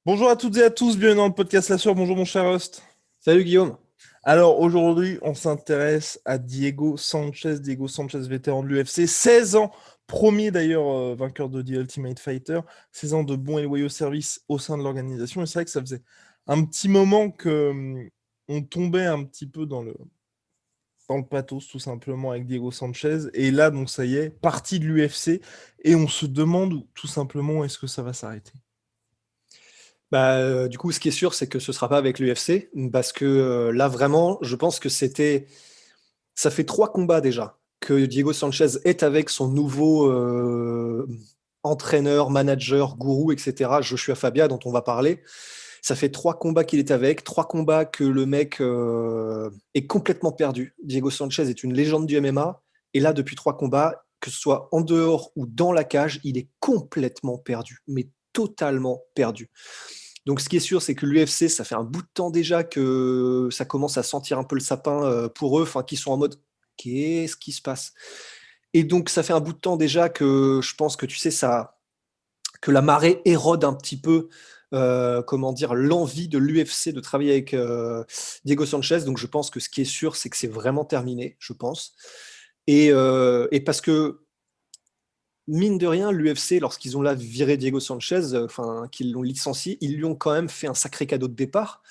Bonjour à toutes et à tous, bienvenue dans le podcast La Sueur. Bonjour mon cher Rust. Salut Guillaume. Alors aujourd'hui, on s'intéresse à Diego Sanchez. Diego Sanchez, vétéran de l'UFC, 16 ans, premier d'ailleurs vainqueur de The Ultimate Fighter, 16 ans de bons et loyaux services au sein de l'organisation. Et c'est vrai que ça faisait un petit moment que on tombait un petit peu dans le pathos tout simplement avec Diego Sanchez. Et là, donc ça y est, parti de l'UFC. Et on se demande tout simplement est-ce que ça va s'arrêter. Du coup, ce qui est sûr, c'est que ce sera pas avec l'UFC, parce que là, vraiment, je pense que ça fait 3 combats déjà que Diego Sanchez est avec son nouveau entraîneur, manager, gourou, etc., Joshua Fabia, dont on va parler. Ça fait 3 combats qu'il est avec, 3 combats que le mec est complètement perdu. Diego Sanchez est une légende du MMA, et là, depuis 3 combats, que ce soit en dehors ou dans la cage, il est complètement perdu, mais totalement perdu. Donc, ce qui est sûr, c'est que l'UFC, ça fait un bout de temps déjà que ça commence à sentir un peu le sapin pour eux, enfin, qu'ils sont en mode qu'est-ce qui se passe? Et donc, ça fait un bout de temps déjà que je pense que tu sais, que la marée érode un petit peu, comment dire, l'envie de l'UFC de travailler avec Diego Sanchez. Donc, je pense que ce qui est sûr, c'est que c'est vraiment terminé, je pense. Et parce que mine de rien, l'UFC, lorsqu'ils ont là viré Diego Sanchez, enfin, qu'ils l'ont licencié, ils lui ont quand même fait un sacré cadeau de départ,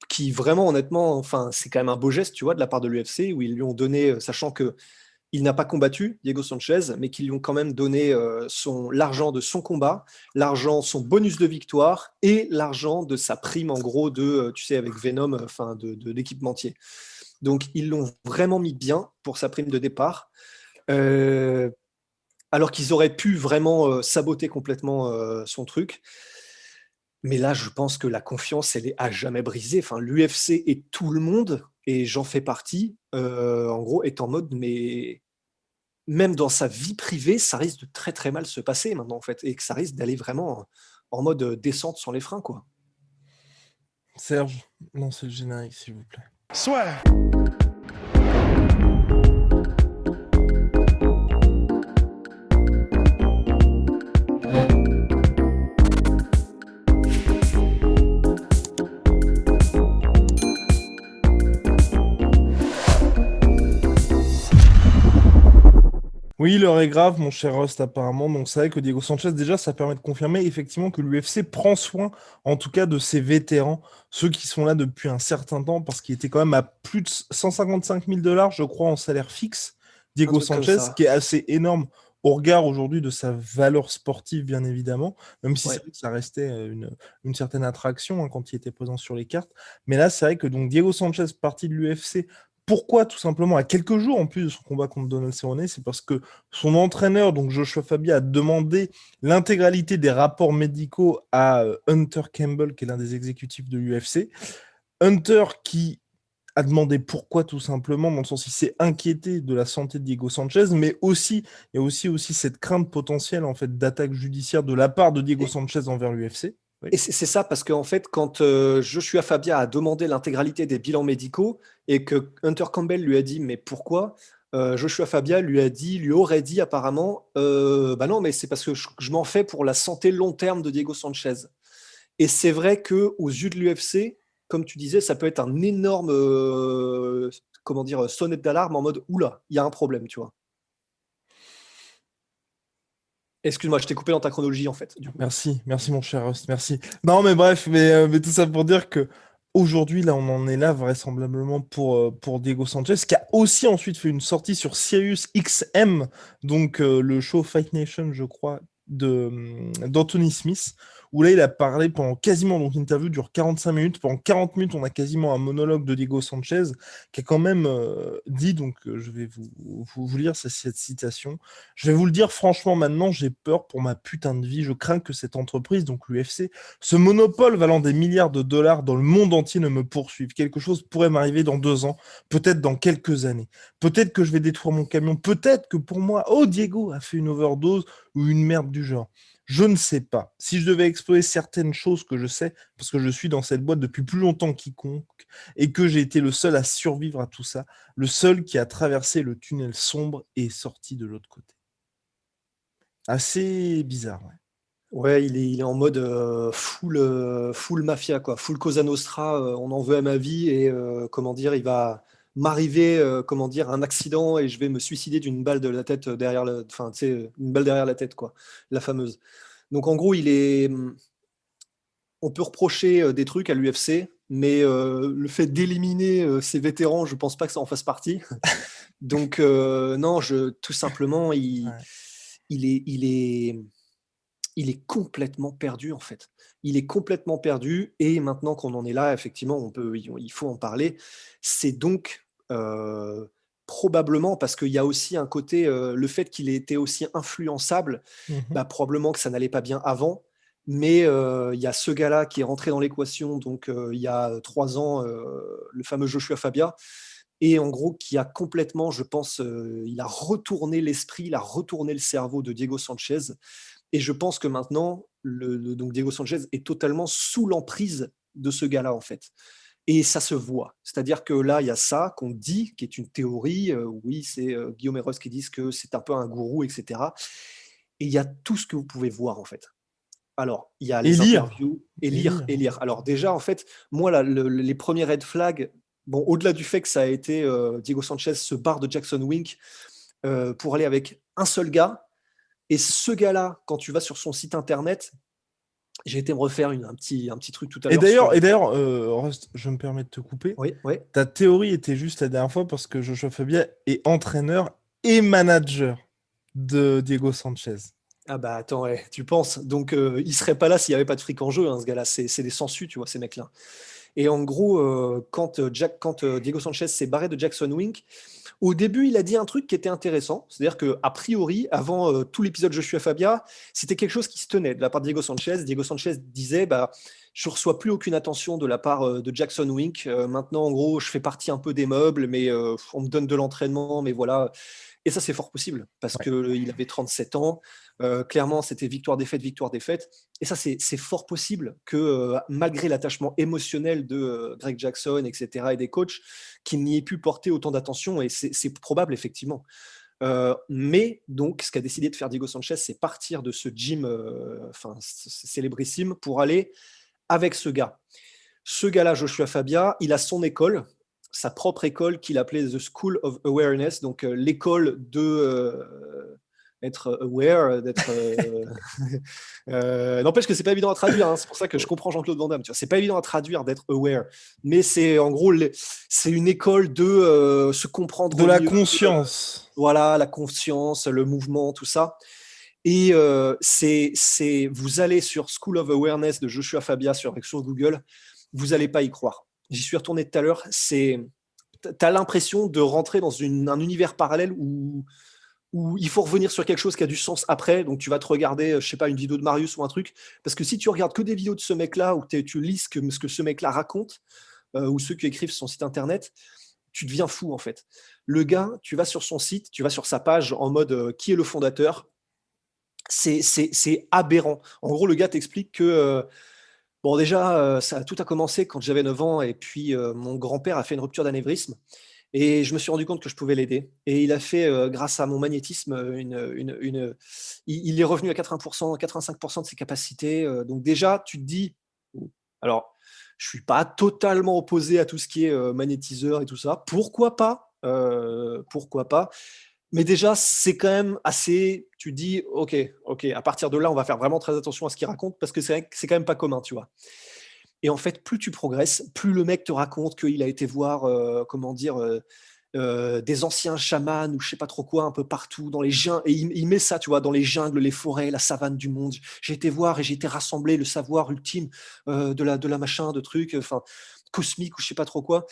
qui vraiment, honnêtement, enfin, c'est quand même un beau geste, tu vois, de la part de l'UFC, où ils lui ont donné, sachant que il n'a pas combattu Diego Sanchez, mais qu'ils lui ont quand même donné l'argent de son combat, l'argent, son bonus de victoire et l'argent de sa prime, en gros, tu sais, avec Venom, enfin, de l'équipementier. Donc, ils l'ont vraiment mis bien pour sa prime de départ. Euh, alors qu'ils auraient pu vraiment saboter complètement son truc. Mais là, je pense que la confiance, elle est à jamais brisée. Enfin, l'UFC et tout le monde, et j'en fais partie, en gros, est en mode, mais même dans sa vie privée, ça risque de très très mal se passer maintenant, en fait, et que ça risque d'aller vraiment en mode descente sur les freins, quoi. Serge, lancez le générique s'il vous plaît. Soit. Oui, l'heure est grave, mon cher Rust, apparemment. Donc, c'est vrai que Diego Sanchez, déjà, ça permet de confirmer effectivement que l'UFC prend soin, en tout cas, de ses vétérans, ceux qui sont là depuis un certain temps, parce qu'il était quand même à plus de 155 000 dollars, je crois, en salaire fixe, Un Diego truc comme Sanchez, ce ça. qui est assez énorme au regard aujourd'hui de sa valeur sportive, bien évidemment, même si c'est Ouais. vrai que ça restait une certaine attraction quand il était présent sur les cartes. Mais là, c'est vrai que donc Diego Sanchez, parti de l'UFC, pourquoi tout simplement à quelques jours en plus de son combat contre Donald Cerrone, c'est parce que son entraîneur, donc Joshua Fabia, a demandé l'intégralité des rapports médicaux à Hunter Campbell, qui est l'un des exécutifs de l'UFC. Hunter qui a demandé pourquoi tout simplement, dans le sens il s'est inquiété de la santé de Diego Sanchez, mais aussi il y a aussi cette crainte potentielle en fait d'attaque judiciaire de la part de Diego Et, Sanchez envers l'UFC. Oui. et c'est ça, parce qu'en fait, quand Joshua Fabia a demandé l'intégralité des bilans médicaux et que Hunter Campbell lui a dit mais pourquoi, Joshua Fabia lui aurait dit apparemment bah non, mais c'est parce que je m'en fais pour la santé long terme de Diego Sanchez. Et c'est vrai que aux yeux de l'UFC, comme tu disais, ça peut être un énorme comment dire, sonnette d'alarme en mode oula, il y a un problème, tu vois. Excuse-moi, je t'ai coupé dans ta chronologie en fait, du coup. Merci mon cher Rust, merci. Non mais bref, mais tout ça pour dire que aujourd'hui là on en est là vraisemblablement pour Diego Sanchez, qui a aussi ensuite fait une sortie sur Sirius XM, donc le show Fight Nation je crois, d'Anthony Smith, où là il a parlé pendant quasiment, donc l'interview dure 45 minutes, pendant 40 minutes on a quasiment un monologue de Diego Sanchez qui a quand même dit, donc je vais vous lire cette citation. Je vais vous le dire franchement maintenant, j'ai peur pour ma putain de vie. Je crains que cette entreprise, donc l'UFC, ce monopole valant des milliards de dollars dans le monde entier ne me poursuive. Quelque chose pourrait m'arriver dans 2 ans, peut-être dans quelques années. Peut-être que je vais détruire mon camion. Peut-être que pour moi, oh Diego a fait une overdose ou une merde du genre. Je ne sais pas. Si je devais exploser certaines choses que je sais, parce que je suis dans cette boîte depuis plus longtemps qu'quiconque, et que j'ai été le seul à survivre à tout ça, le seul qui a traversé le tunnel sombre et est sorti de l'autre côté. Assez bizarre, ouais. Ouais, il est en mode full mafia, quoi. Full Cosa Nostra, on en veut à ma vie et comment dire, il va m'arriver comment dire, un accident et je vais me suicider d'une balle de la tête derrière enfin, tu sais, une balle derrière la tête, quoi, la fameuse. Donc en gros, on peut reprocher des trucs à l'UFC, mais le fait d'éliminer ces vétérans, je pense pas que ça en fasse partie. Donc non, tout simplement, Ouais. il est, il est, il est complètement perdu en fait. Il est complètement perdu et maintenant qu'on en est là, effectivement, il faut en parler. C'est donc probablement parce qu'il y a aussi un côté, le fait qu'il ait été aussi influençable, Mhm. bah, probablement que ça n'allait pas bien avant. Mais il y a ce gars-là qui est rentré dans l'équation, donc il y a 3 ans, le fameux Joshua Fabia, et en gros qui a complètement, je pense, il a retourné l'esprit, il a retourné le cerveau de Diego Sanchez. Et je pense que maintenant, donc Diego Sanchez est totalement sous l'emprise de ce gars-là, en fait. Et ça se voit. C'est-à-dire que là, il y a ça qu'on dit, qui est une théorie. Oui, c'est Guillaume et Ross qui disent que c'est un peu un gourou, etc. Et il y a tout ce que vous pouvez voir, en fait. Alors, il y a Et les lire. interviews, et Et lire, lire. et lire. Alors déjà, en fait, moi, là, les premiers red flags, bon, au-delà du fait que ça a été Diego Sanchez se barre de Jackson Wink pour aller avec un seul gars, et ce gars-là, quand tu vas sur son site internet, j'ai été me refaire un petit truc tout à Et l'heure d'ailleurs, sur. et d'ailleurs, Rust, je me permets de te couper. Oui, oui. Ta théorie était juste la dernière fois parce que Joshua Fabia est entraîneur et manager de Diego Sanchez. Ah bah attends, ouais, tu penses. Donc il serait pas là s'il n'y avait pas de fric en jeu, hein, ce gars-là. C'est des sangsues, tu vois, ces mecs-là. Et en gros, quand Diego Sanchez s'est barré de Jackson Wink, au début, il a dit un truc qui était intéressant. C'est-à-dire qu'a priori, avant tout l'épisode Joshua Fabia, c'était quelque chose qui se tenait de la part de Diego Sanchez. Diego Sanchez disait bah, je reçois plus aucune attention de la part de Jackson Wink. Maintenant, en gros, je fais partie un peu des meubles, mais on me donne de l'entraînement, mais voilà. Et ça, c'est fort possible parce Ouais. qu'il avait 37 ans. Clairement, c'était victoire-défaite, victoire-défaite. Et ça, c'est fort possible que malgré l'attachement émotionnel de Greg Jackson, etc., et des coachs, qu'il n'y ait pu porter autant d'attention. Et c'est probable, effectivement. Mais donc, ce qu'a décidé de faire Diego Sanchez, c'est partir de ce gym enfin, célébrissime pour aller avec ce gars. Ce gars-là, Joshua Fabia, il a son école, sa propre école qu'il appelait The School of Awareness, donc l'école de être aware, d'être. N'empêche que c'est pas évident à traduire, hein, c'est pour ça que je comprends Jean-Claude Van Damme. Tu vois, c'est pas évident à traduire d'être aware, mais c'est en gros, c'est une école de se comprendre De la mieux, conscience. voilà, la conscience, le mouvement, tout ça. Et vous allez sur School of Awareness de Joshua Fabia sur Google, vous n'allez pas y croire. J'y suis retourné tout à l'heure. T'as l'impression de rentrer dans un univers parallèle où il faut revenir sur quelque chose qui a du sens après. Donc tu vas te regarder, je sais pas, une vidéo de Marius ou un truc. Parce que si tu regardes que des vidéos de ce mec-là, ou tu lis ce que ce mec-là raconte, ou ceux qui écrivent son site internet, tu deviens fou en fait. Le gars, tu vas sur son site, tu vas sur sa page en mode qui est le fondateur. C'est aberrant. En gros, le gars t'explique que bon, déjà, tout a commencé quand j'avais 9 ans et puis mon grand-père a fait une rupture d'anévrisme et je me suis rendu compte que je pouvais l'aider. Et il a fait, grâce à mon magnétisme, il est revenu à 80%, 85% de ses capacités. Donc déjà, tu te dis, alors, je suis pas totalement opposé à tout ce qui est magnétiseur et tout ça. Pourquoi pas? Pourquoi pas? Mais déjà, c'est quand même assez. Tu dis, ok, à partir de là, on va faire vraiment très attention à ce qu'il raconte parce que c'est vrai que c'est quand même pas commun, tu vois. Et en fait, plus tu progresses, plus le mec te raconte qu'il a été voir, comment dire, des anciens chamans ou je sais pas trop quoi, un peu partout dans les jungles. Et il met ça, tu vois, dans les jungles, les forêts, la savane du monde. J'ai été voir et j'ai été rassembler le savoir ultime de la machin, de trucs, enfin, cosmique ou je sais pas trop quoi.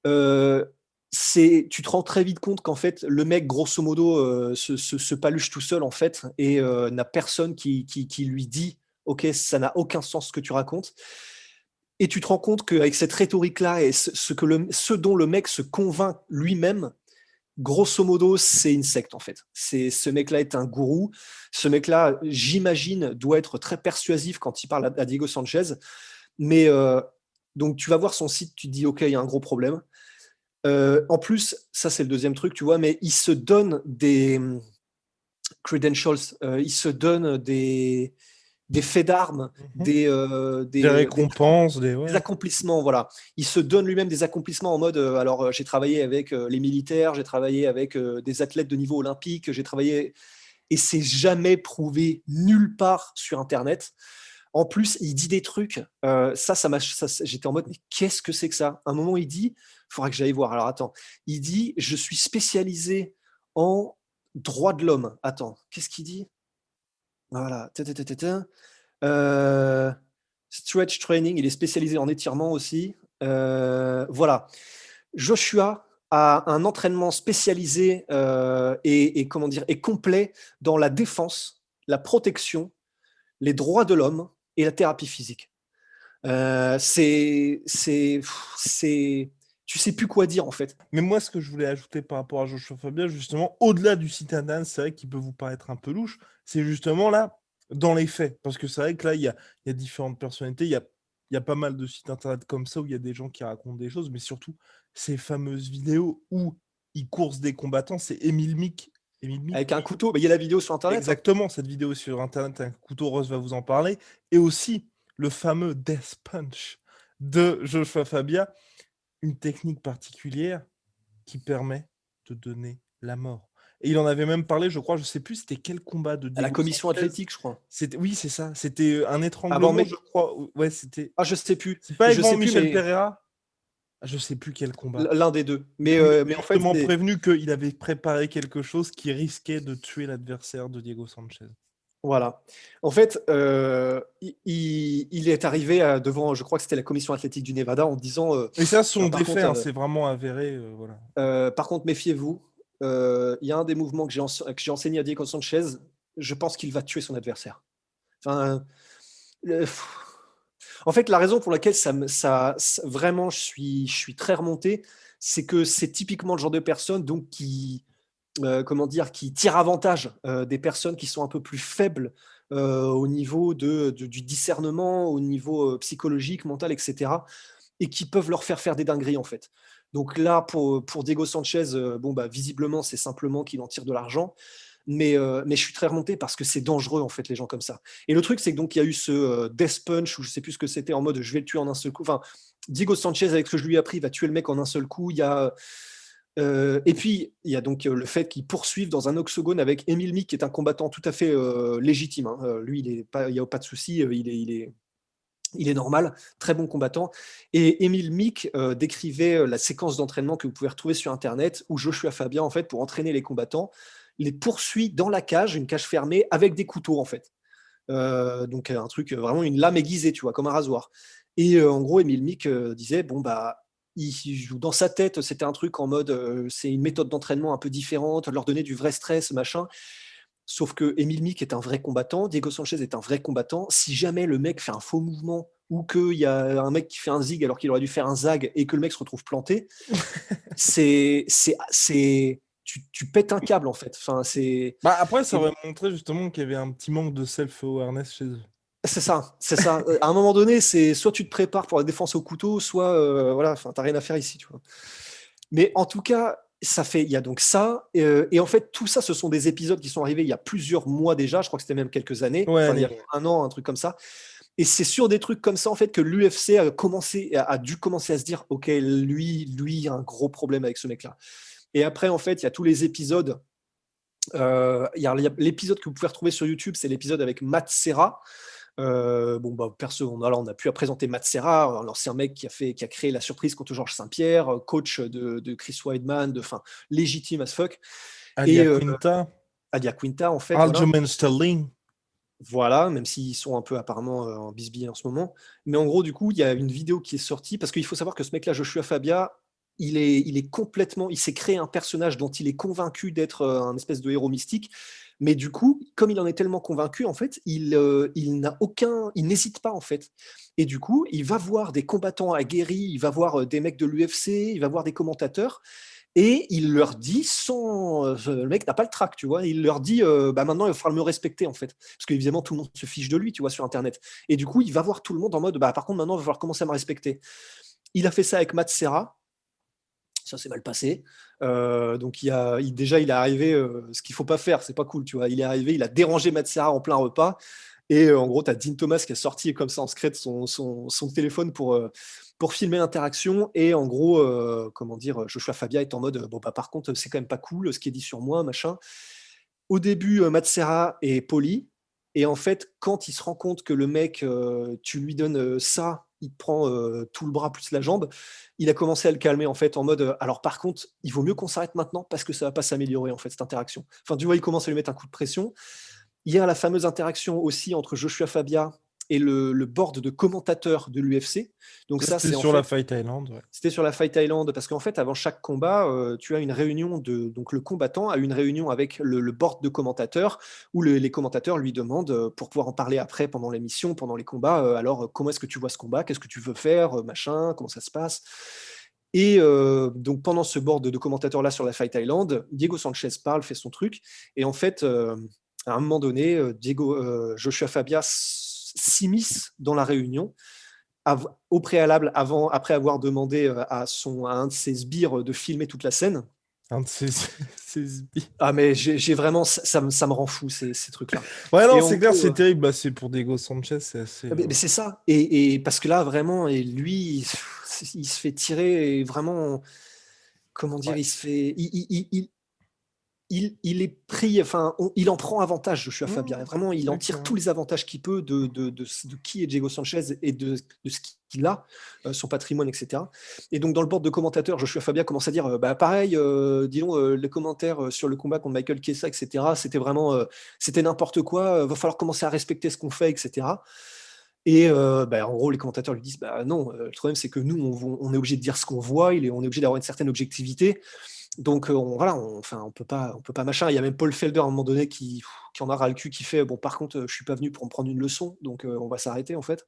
Euh, tu te rends très vite compte qu'en fait, le mec, grosso modo, se paluche tout seul, en fait, et n'a personne qui lui dit, OK, ça n'a aucun sens ce que tu racontes. Et tu te rends compte qu'avec cette rhétorique-là et ce dont le mec se convainc lui-même, grosso modo, c'est une secte, en fait. Ce mec-là est un gourou. Ce mec-là, j'imagine, doit être très persuasif quand il parle à Diego Sanchez. Mais donc, tu vas voir son site, tu te dis, OK, il y a un gros problème. En plus, ça c'est le deuxième truc, tu vois, mais il se donne des credentials, il se donne des faits d'armes, Mhm. des, Des des récompenses, des ouais. accomplissements, voilà. Il se donne lui-même des accomplissements en mode, j'ai travaillé avec les militaires, j'ai travaillé avec des athlètes de niveau olympique, j'ai travaillé, et c'est jamais prouvé nulle part sur Internet. En plus, il dit des trucs, j'étais en mode, mais qu'est-ce que c'est que ça? À un moment, il dit, il faudra que j'aille voir. Alors attends, il dit, je suis spécialisé en droits de l'homme. Attends, qu'est-ce qu'il dit? Voilà. Euh, Stretch training, il est spécialisé en étirement aussi. Voilà. Joshua a un entraînement spécialisé comment dire, et complet dans la défense, la protection, les droits de l'homme et la thérapie physique. Tu sais plus quoi dire en fait. Mais moi, ce que je voulais ajouter par rapport à Joshua Fabia, justement, au-delà du site internet, c'est vrai qu'il peut vous paraître un peu louche, c'est justement là, dans les faits. Parce que c'est vrai que là, il y a différentes personnalités, il y a pas mal de sites internet comme ça où il y a des gens qui racontent des choses, mais surtout, ces fameuses vidéos où ils coursent des combattants, c'est Emile Mick. Emile Mick, Avec un couteau, il y a la vidéo sur internet, hein. exactement, cette vidéo sur internet, un couteau rose va vous en parler. Et aussi, le fameux Death Punch de Joshua Fabia, une technique particulière qui permet de donner la mort. Et il en avait même parlé, je crois, je sais plus c'était quel combat de À la Diego commission Sanchez. athlétique, je crois. C'était, oui, c'est ça. C'était un Avant, étranglement, mais je crois. Ouais, c'était. je sais plus. C'est pas Je Evan sais plus, Michel mais Pereira. Je sais plus quel combat. l'un des deux. Mais il Mais avait en fait, justement prévenu qu'il avait préparé quelque chose qui risquait de tuer l'adversaire de Diego Sanchez. voilà. En fait, il est arrivé devant, je crois que c'était la commission athlétique du Nevada, en disant, Et ça, ce sont par des faits, contre, hein, c'est vraiment avéré. Voilà. méfiez-vous. Il y a un des mouvements que j'ai enseigné à Diego Sanchez. Je pense qu'il va tuer son adversaire. Enfin, en fait, la raison pour laquelle vraiment, je suis très remonté, c'est que c'est typiquement le genre de personne donc comment dire, qui tire avantage des personnes qui sont un peu plus faibles au niveau du discernement, au niveau psychologique, mental, etc. Et qui peuvent leur faire des dingueries en fait. Donc là, pour Diego Sanchez, bon bah visiblement c'est simplement qu'il en tire de l'argent. Mais je suis très remonté parce que c'est dangereux en fait les gens comme ça. Et le truc c'est que donc il y a eu ce death punch ou je sais plus ce que c'était en mode je vais le tuer en un seul coup. Enfin, Diego Sanchez avec ce que je lui ai appris va tuer le mec en un seul coup. Il y a et puis, il y a donc le fait qu'ils poursuivent dans un octogone avec Emile Mick, qui est un combattant tout à fait légitime, hein. Lui, il n'y a pas de souci, il est normal, très bon combattant. Et Emile Mick décrivait la séquence d'entraînement que vous pouvez retrouver sur Internet, où Joshua Fabien, en fait, pour entraîner les combattants, les poursuit dans la cage, une cage fermée, avec des couteaux, en fait. Donc, un truc, vraiment une lame aiguisée, tu vois, comme un rasoir. Et en gros, Emile Mick disait, bon, bah, il joue dans sa tête, c'était un truc en mode, c'est une méthode d'entraînement un peu différente, leur donner du vrai stress, machin. Sauf que Emile Mick est un vrai combattant, Diego Sanchez est un vrai combattant. Si jamais le mec fait un faux mouvement ou qu'il y a un mec qui fait un zig alors qu'il aurait dû faire un zag et que le mec se retrouve planté, tu pètes un câble en fait. Enfin, Bah, après, ça aurait montré justement qu'il y avait un petit manque de self-awareness chez eux. c'est ça, c'est ça. À un moment donné, c'est soit tu te prépares pour la défense au couteau, soit voilà, enfin, t'as rien à faire ici, tu vois. Mais en tout cas, il y a donc ça, et en fait, tout ça, ce sont des épisodes qui sont arrivés il y a plusieurs mois déjà. Je crois que c'était même quelques années, Ouais, enfin il y a allez. un an, un truc comme ça. Et c'est sur des trucs comme ça en fait que l'UFC a dû commencer à se dire, ok, lui, il y a un gros problème avec ce mec-là. Et après, en fait, il y a tous les épisodes. Il y a l'épisode que vous pouvez retrouver sur YouTube, c'est l'épisode avec Matt Serra. Bon, bah, perso, on a pu présenter Matt Serra, l'ancien mec qui a créé la surprise contre Georges Saint-Pierre, coach de Chris Weidman, légitime as fuck. Et Alia Quinta, Alia Quinta, en fait, voilà. Aljamain Sterling. Voilà, même s'ils sont un peu apparemment en bisbille en ce moment. Mais en gros, du coup, il y a une vidéo qui est sortie, parce qu'il faut savoir que ce mec-là, Joshua Fabia, il s'est créé un personnage dont il est convaincu d'être un espèce de héros mystique. Mais du coup, comme il en est tellement convaincu, en fait, il n'hésite pas, en fait. Et du coup, il va voir des combattants aguerris, il va voir des mecs de l'UFC, il va voir des commentateurs, et il leur dit, le mec n'a pas le trac, tu vois, il leur dit, bah maintenant il va falloir me respecter en fait, parce qu'évidemment tout le monde se fiche de lui, tu vois, sur Internet. Et du coup, il va voir tout le monde en mode, bah par contre maintenant il va falloir commencer à me respecter. Il a fait ça avec Matt Serra, ça s'est mal passé. Donc déjà il est arrivé, ce qu'il faut pas faire, c'est pas cool, tu vois. Il est arrivé, il a dérangé Matt Serra en plein repas. Et en gros, tu as Dean Thomas qui est sorti comme ça en secret de son téléphone pour filmer l'interaction. Et en gros, comment dire, Joshua Fabia est en mode bon, bah, par contre, c'est quand même pas cool ce qui est dit sur moi, machin. Au début, Matt Serra est poli. Et en fait, quand il se rend compte que le mec, tu lui donnes ça, il te prend tout le bras plus la jambe, il a commencé à le calmer en fait en mode alors par contre, il vaut mieux qu'on s'arrête maintenant parce que ça va pas s'améliorer en fait cette interaction. Enfin, tu vois, il commence à lui mettre un coup de pression. Hier, la fameuse interaction aussi entre Joshua Fabia et le board de commentateurs de l'UFC. Donc ça, C'était c'est en sur la fait, Fight Island. Ouais. c'était sur la Fight Island parce qu'en fait, avant chaque combat, tu as une réunion donc le combattant a une réunion avec le board de commentateurs où les commentateurs lui demandent pour pouvoir en parler après pendant l'émission, pendant les combats. Alors, comment est-ce que tu vois ce combat? Qu'est-ce que tu veux faire? Machin, comment ça se passe? Et donc pendant ce board de commentateurs là sur la Fight Island, Diego Sanchez parle, fait son truc, et en fait, à un moment donné, Joshua Fabia s'immisce dans la réunion au préalable, après avoir demandé à un de ses sbires de filmer toute la scène. Un de ces, ces sbires. Ah mais j'ai vraiment, ça me rend fou ces trucs-là. Ouais, non, Et en c'est clair, gros, c'est terrible. Bah, c'est pour Diego Sanchez, c'est assez. mais c'est ça. Et parce que là, vraiment, et lui, il se fait tirer et vraiment, comment dire, Ouais, il se fait, il est pris, enfin, il en prend avantage, Joshua Fabia. mmh, Vraiment, il en ouais, tire tous les avantages qu'il peut de qui est Diego Sanchez et de ce qu'il a, son patrimoine, etc. Et donc, dans le board de commentateurs, Joshua Fabia commence à dire bah, pareil, dis donc, les commentaires sur le combat contre Michael Chiesa, etc., c'était vraiment c'était n'importe quoi, va falloir commencer à respecter ce qu'on fait, etc. Et bah, en gros, les commentateurs lui disent bah non, le problème c'est que nous, on est obligé de dire ce qu'on voit, on est obligé d'avoir une certaine objectivité. Donc voilà, on peut pas machin. Il y a même Paul Felder à un moment donné qui en a ras le cul, qui fait bon par contre je suis pas venu pour me prendre une leçon, donc on va s'arrêter en fait.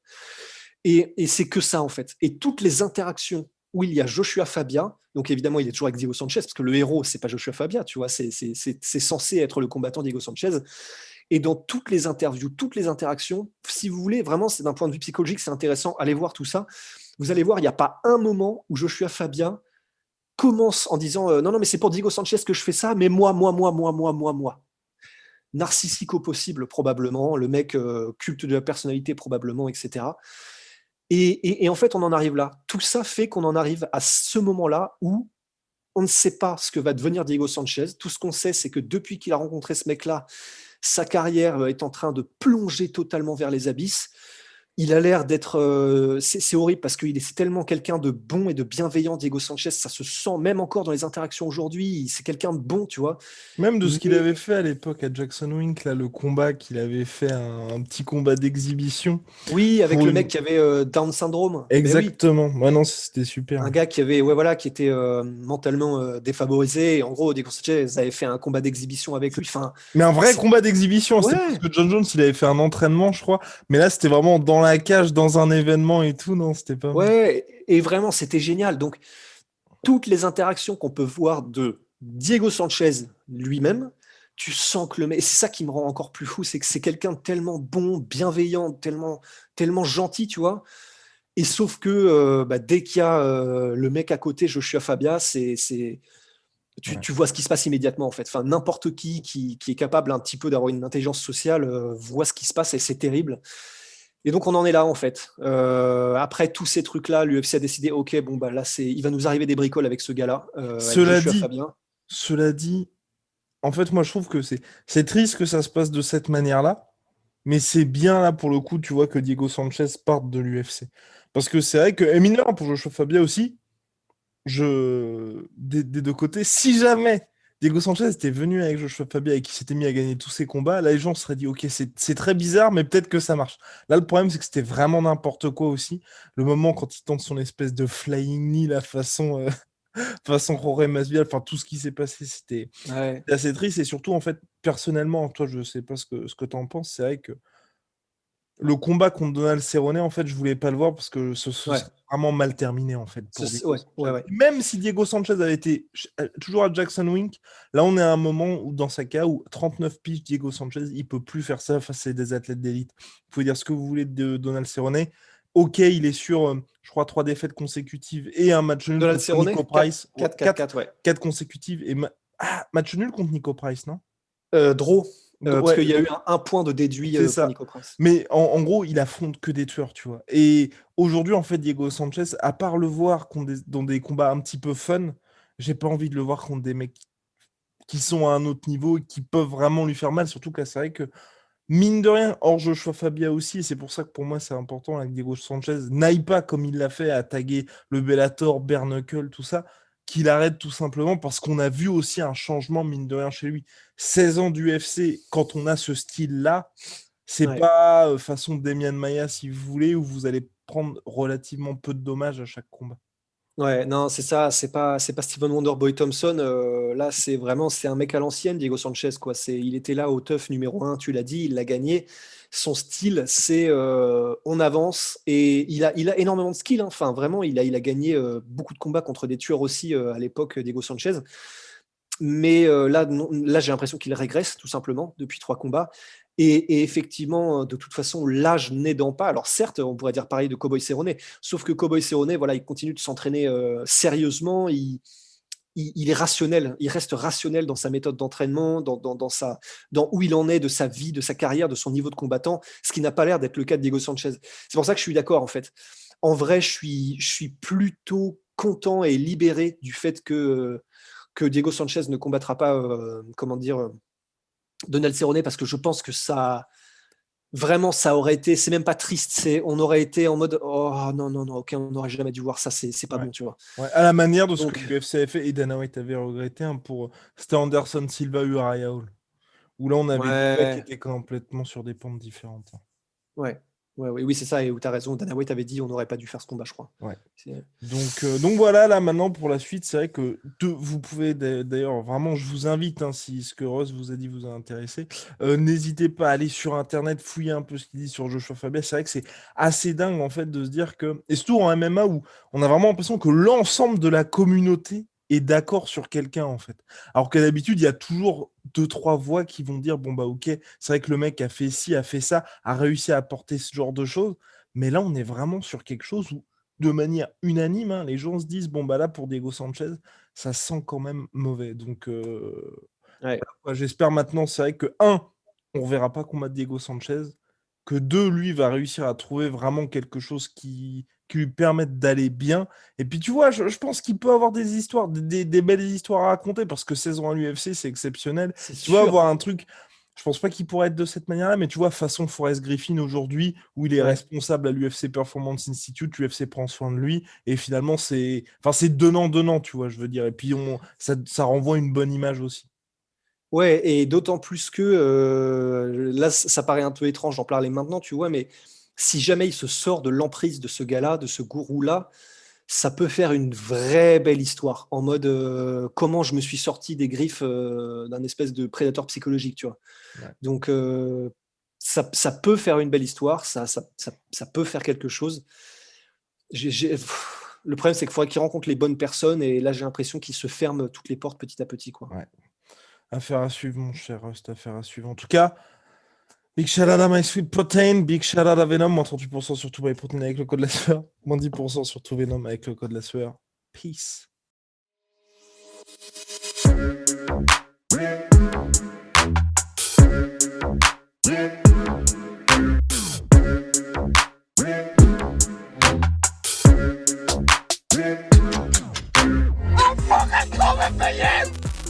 Et c'est que ça en fait. Et toutes les interactions où il y a Joshua Fabia, donc évidemment il est toujours avec Diego Sanchez parce que le héros c'est pas Joshua Fabia, tu vois, c'est censé être le combattant Diego Sanchez. Et dans toutes les interviews, toutes les interactions, si vous voulez vraiment, c'est d'un point de vue psychologique, c'est intéressant. Allez voir tout ça. Vous allez voir, il n'y a pas un moment où Joshua Fabia commence en disant non, non, mais c'est pour Diego Sanchez que je fais ça, mais moi. Narcissique au possible, probablement. Le mec culte de la personnalité, probablement, etc. Et en fait, on en arrive là. Tout ça fait qu'on en arrive à ce moment-là où on ne sait pas ce que va devenir Diego Sanchez. Tout ce qu'on sait, c'est que depuis qu'il a rencontré ce mec-là, sa carrière est en train de plonger totalement vers les abysses. Il a l'air d'être. C'est horrible parce qu'il est tellement quelqu'un de bon et de bienveillant, Diego Sanchez. Ça se sent même encore dans les interactions aujourd'hui. C'est quelqu'un de bon, tu vois. même de ce qu'il Mais avait fait à l'époque à Jackson Wink, là, le combat qu'il avait fait, un petit combat d'exhibition oui, avec pour le une. mec qui avait Down syndrome. Ben oui, Exactement. Ouais, non, c'était super. un gars qui avait, ouais, voilà, qui était mentalement défavorisé. Et en gros, Diego Sanchez avait fait un combat d'exhibition avec lui. Enfin, Mais un vrai c'est combat d'exhibition, c'était parce ouais, que John Jones, il avait fait un entraînement, je crois. Mais là, c'était vraiment dans la cage, dans un événement et tout. Non, c'était pas mal. ouais. Et vraiment, c'était génial. Donc, toutes les interactions qu'on peut voir de Diego Sanchez lui-même, tu sens que le mec, et c'est ça qui me rend encore plus fou, c'est que c'est quelqu'un de tellement bon, bienveillant, tellement gentil, tu vois. Et sauf que bah, dès qu'il y a le mec à côté, Joshua Fabia, Ouais. tu vois ce qui se passe immédiatement en fait. Enfin, n'importe qui est capable un petit peu d'avoir une intelligence sociale voit ce qui se passe et c'est terrible. Et donc on en est là en fait. Après tous ces trucs-là, l'UFC a décidé, ok, bon bah là il va nous arriver des bricoles avec ce gars-là, avec Cela Joshua dit, Fabien. cela dit, en fait, moi, je trouve que c'est triste que ça se passe de cette manière-là. Mais c'est bien là pour le coup, tu vois, que Diego Sanchez parte de l'UFC. Parce que c'est vrai que, et mine de rien, pour Joshua Fabia aussi, des deux côtés, si jamais Diego Sanchez était venu avec Joshua Fabia et qu'il s'était mis à gagner tous ses combats, là les gens se seraient dit, ok, c'est très bizarre, mais peut-être que ça marche. Là, le problème, c'est que c'était vraiment n'importe quoi aussi. Le moment quand il tente son espèce de flying knee, la façon, façon Jorge Masvidal, enfin tout ce qui s'est passé, Ouais, c'était assez triste. Et surtout, en fait, personnellement, toi, je sais pas ce que tu en penses, c'est vrai que le combat contre Donald Cerrone, en fait, je voulais pas le voir parce que ce ouais, serait vraiment mal terminé, en fait, pour Diego ouais, ouais, Sanchez. ouais. Et même si Diego Sanchez avait été toujours à Jackson Wink, là, on est à un moment où, dans sa cas, où 39 piges, Diego Sanchez, il peut plus faire ça face à des athlètes d'élite. Vous pouvez dire ce que vous voulez de Donald Cerrone. Ok, il est sur, je crois, 3 défaites consécutives et un match nul Donald contre Cerrone, Nico 4, Price. 4, 4, 4, 4, ouais. consécutives et match nul contre Nico Price, non? Draw. Parce qu'il y a eu un point de déduit C'est pour ça. Nico Price. Mais en gros, il affronte que des tueurs, tu vois. Et aujourd'hui, en fait, Diego Sanchez, à part le voir dans des combats un petit peu fun, j'ai pas envie de le voir contre des mecs qui sont à un autre niveau et qui peuvent vraiment lui faire mal. Surtout que là, c'est vrai que, mine de rien, hors Joshua Fabia aussi, et c'est pour ça que pour moi, c'est important là, que Diego Sanchez n'aille pas comme il l'a fait à taguer le Bellator, bare knuckle, tout ça, qu'il arrête tout simplement parce qu'on a vu aussi un changement, mine de rien, chez lui. 16 ans d'UFC, quand on a ce style-là, c'est Ouais. pas façon Demian Maia, si vous voulez, où vous allez prendre relativement peu de dommages à chaque combat. Ouais, non, c'est ça, c'est pas Steven Wonderboy Thompson. Là, c'est un mec à l'ancienne, Diego Sanchez, quoi. Il était là au TUF numéro 1, tu l'as dit, il l'a gagné. Son style, c'est on avance et il a énormément de skill, hein. Enfin, vraiment, il a gagné beaucoup de combats contre des tueurs aussi à l'époque, Diego Sanchez. Mais là, là j'ai l'impression qu'il régresse tout simplement depuis 3 combats. Et effectivement, de toute façon, l'âge n'aidant pas. Alors certes, on pourrait dire pareil de Cowboy Cerrone, sauf que Cowboy Cerrone, voilà, il continue de s'entraîner sérieusement. Il est rationnel, il reste rationnel dans sa méthode d'entraînement, dans où il en est de sa vie, de sa carrière, de son niveau de combattant, ce qui n'a pas l'air d'être le cas de Diego Sanchez. C'est pour ça que je suis d'accord en fait. En vrai, je suis plutôt content et libéré du fait que Diego Sanchez ne combattra pas, comment dire, Donald Cerrone, parce que je pense que vraiment, ça aurait été, c'est même pas triste, on aurait été en mode, oh non, non, non, ok, on n'aurait jamais dû voir ça, c'est pas Ouais. bon, tu vois. Ouais, à la manière de ce que Donc, l'UFC avait fait et Dana White avait regretté c'était Anderson Silva Uriah Hall. Où là, on avait deux mecs qui ouais, étaient complètement sur des pentes différentes. ouais, oui, c'est ça, et où tu as raison, Dana White avait dit on n'aurait pas dû faire ce combat, je crois. Ouais. C'est- Donc voilà, là maintenant pour la suite, c'est vrai que vous pouvez d'ailleurs vraiment, je vous invite, hein, si ce que Ross vous a dit vous a intéressé, n'hésitez pas à aller sur internet, fouiller un peu ce qu'il dit sur Joshua Fabia. C'est vrai que c'est assez dingue en fait de se dire que, et surtout en MMA où on a vraiment l'impression que l'ensemble de la communauté est d'accord sur quelqu'un en fait. Alors que d'habitude, il y a toujours deux, trois voix qui vont dire bon bah ok, c'est vrai que le mec a fait ci, a fait ça, a réussi à apporter ce genre de choses. Mais là, on est vraiment sur quelque chose où de manière unanime, hein, les gens se disent bon bah là pour Diego Sanchez, ça sent quand même mauvais. Donc Ouais. voilà, j'espère maintenant, c'est vrai que on ne verra pas combattre Diego Sanchez, que deux, lui va réussir à trouver vraiment quelque chose qui lui permette d'aller bien. Et puis tu vois, je pense qu'il peut avoir des histoires, des belles histoires à raconter parce que 16 ans à l'UFC, c'est exceptionnel. C'est Tu vois, sûr. avoir un truc. Je pense pas qu'il pourrait être de cette manière-là, mais tu vois, façon Forrest Griffin aujourd'hui, où il est Ouais. responsable à l'UFC Performance Institute, l'UFC prend soin de lui, et finalement, c'est donnant-donnant, tu vois, je veux dire. Et puis, ça renvoie une bonne image aussi. Ouais, et d'autant plus que là, ça paraît un peu étrange d'en parler maintenant, tu vois, mais si jamais il se sort de l'emprise de ce gars-là, de ce gourou-là, ça peut faire une vraie belle histoire, en mode comment je me suis sorti des griffes d'un espèce de prédateur psychologique, tu vois. Ouais. Donc, ça peut faire une belle histoire, ça peut faire quelque chose. Le problème, c'est qu'il faudrait qu'il rencontre les bonnes personnes, et là, j'ai l'impression qu'il se ferme toutes les portes petit à petit, quoi. Ouais. Affaire à suivre, mon cher Rust, affaire à suivre. En tout cas, big shout out à My Sweet Protein, big shout out à Venom, moins 38% sur tout My Protein avec le code la sueur, moins 10% sur tout Venom avec le code la sueur. Peace.